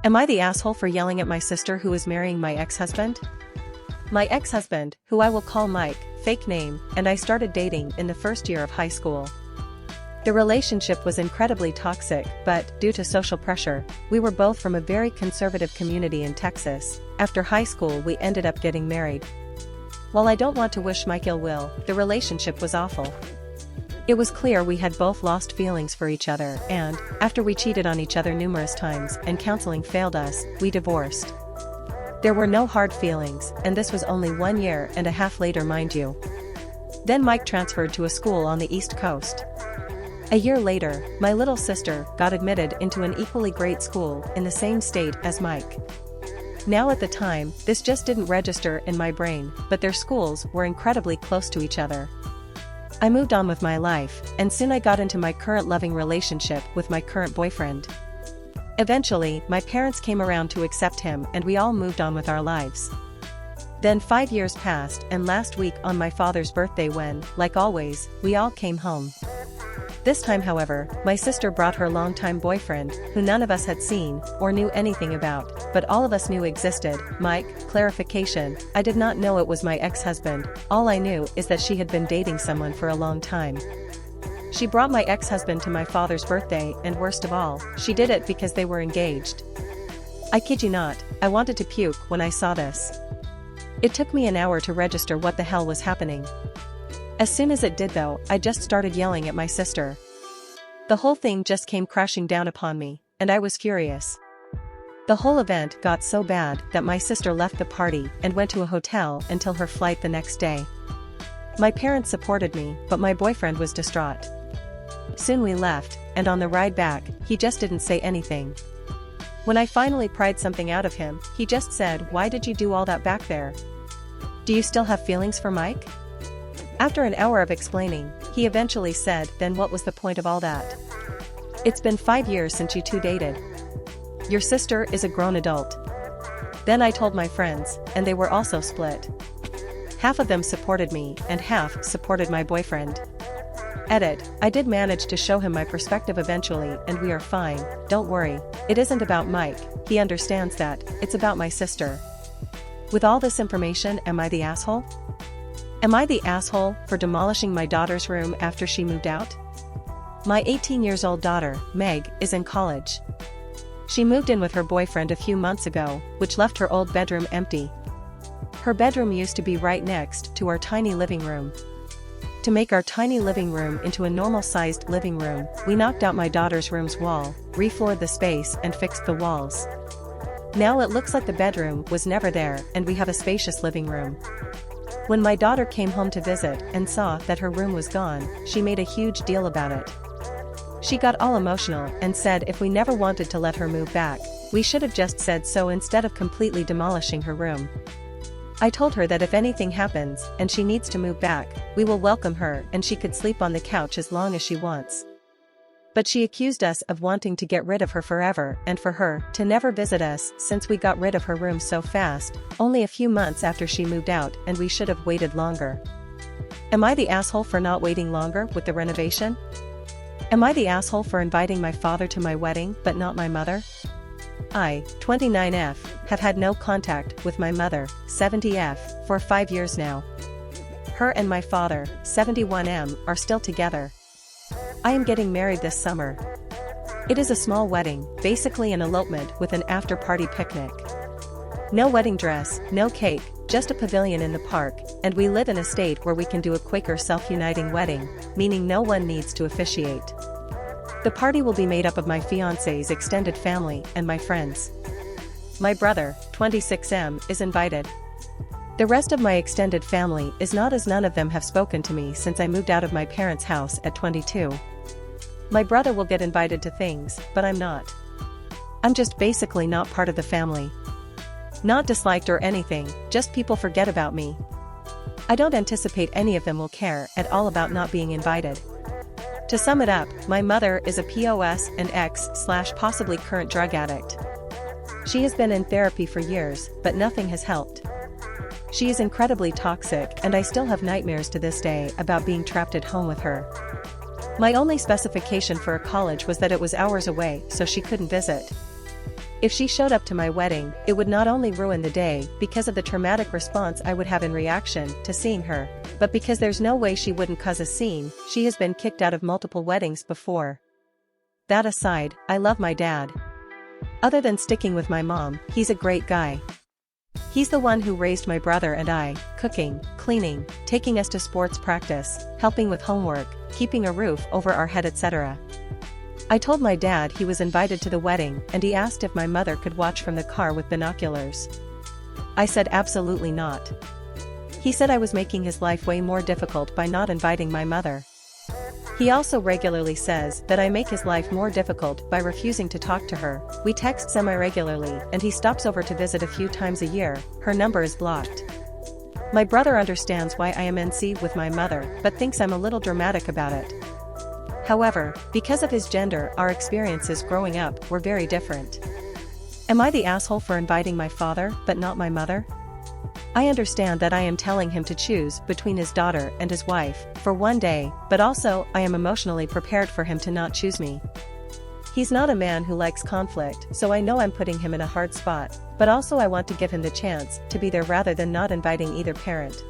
Am I the asshole for yelling at my sister who is marrying my ex-husband? My ex-husband, who I will call Mike, fake name, and I started dating in the first year of high school. The relationship was incredibly toxic, but, due to social pressure, we were both from a very conservative community in Texas. After high school we ended up getting married. While I don't want to wish Mike ill will, the relationship was awful. It was clear we had both lost feelings for each other and, after we cheated on each other numerous times and counseling failed us, we divorced. There were no hard feelings, and this was only 1.5 years later, mind you. Then Mike transferred to a school on the East Coast. A year later, my little sister got admitted into an equally great school in the same state as Mike. Now at the time, this just didn't register in my brain, but their schools were incredibly close to each other. I moved on with my life, and soon I got into my current loving relationship with my current boyfriend. Eventually, my parents came around to accept him and we all moved on with our lives. Then 5 years passed, and last week on my father's birthday when, like always, we all came home. This time however, my sister brought her longtime boyfriend, who none of us had seen, or knew anything about, but all of us knew existed. Mike, clarification, I did not know it was my ex-husband, all I knew is that she had been dating someone for a long time. She brought my ex-husband to my father's birthday and worst of all, she did it because they were engaged. I kid you not, I wanted to puke when I saw this. It took me an hour to register what the hell was happening. As soon as it did though, I just started yelling at my sister. The whole thing just came crashing down upon me, and I was furious. The whole event got so bad that my sister left the party and went to a hotel until her flight the next day. My parents supported me, but my boyfriend was distraught. Soon we left, and on the ride back, he just didn't say anything. When I finally pried something out of him, he just said, "Why did you do all that back there? Do you still have feelings for Mike?" After an hour of explaining, he eventually said, "Then what was the point of all that? It's been 5 years since you two dated. Your sister is a grown adult." Then I told my friends, and they were also split. Half of them supported me, and half supported my boyfriend. Edit, I did manage to show him my perspective eventually, and we are fine, don't worry, it isn't about Mike, he understands that, it's about my sister. With all this information, am I the asshole? Am I the asshole for demolishing my daughter's room after she moved out? My 18-year-old daughter, Meg, is in college. She moved in with her boyfriend a few months ago, which left her old bedroom empty. Her bedroom used to be right next to our tiny living room. To make our tiny living room into a normal-sized living room, we knocked out my daughter's room's wall, refloored the space and fixed the walls. Now it looks like the bedroom was never there and we have a spacious living room. When my daughter came home to visit and saw that her room was gone, she made a huge deal about it. She got all emotional and said if we never wanted to let her move back, we should have just said so instead of completely demolishing her room. I told her that if anything happens and she needs to move back, we will welcome her and she could sleep on the couch as long as she wants. But she accused us of wanting to get rid of her forever and for her to never visit us since we got rid of her room so fast, only a few months after she moved out, and we should have waited longer. Am I the asshole for not waiting longer with the renovation? Am I the asshole for inviting my father to my wedding but not my mother? I, 29F, have had no contact with my mother, 70F, for 5 years now. Her and my father, 71M, are still together. I am getting married this summer. It is a small wedding, basically an elopement with an after-party picnic. No wedding dress, no cake, just a pavilion in the park, and we live in a state where we can do a quicker self-uniting wedding, meaning no one needs to officiate. The party will be made up of my fiancé's extended family and my friends. My brother, 26M, is invited. The rest of my extended family is not, as none of them have spoken to me since I moved out of my parents' house at 22. My brother will get invited to things, but I'm not. I'm just basically not part of the family. Not disliked or anything, just people forget about me. I don't anticipate any of them will care at all about not being invited. To sum it up, my mother is a POS and ex/possibly current drug addict. She has been in therapy for years, but nothing has helped. She is incredibly toxic and I still have nightmares to this day about being trapped at home with her. My only specification for a college was that it was hours away so she couldn't visit. If she showed up to my wedding, it would not only ruin the day because of the traumatic response I would have in reaction to seeing her, but because there's no way she wouldn't cause a scene. She has been kicked out of multiple weddings before. That aside, I love my dad. Other than sticking with my mom, he's a great guy. He's the one who raised my brother and I, cooking, cleaning, taking us to sports practice, helping with homework, keeping a roof over our head, etc. I told my dad he was invited to the wedding and he asked if my mother could watch from the car with binoculars. I said absolutely not. He said I was making his life way more difficult by not inviting my mother. He also regularly says that I make his life more difficult by refusing to talk to her. We text semi-regularly and he stops over to visit a few times a year. Her number is blocked. My brother understands why I am NC with my mother, but thinks I'm a little dramatic about it. However, because of his gender, our experiences growing up were very different. Am I the asshole for inviting my father, but not my mother? I understand that I am telling him to choose between his daughter and his wife for one day, but also I am emotionally prepared for him to not choose me. He's not a man who likes conflict, so I know I'm putting him in a hard spot, but also I want to give him the chance to be there rather than not inviting either parent.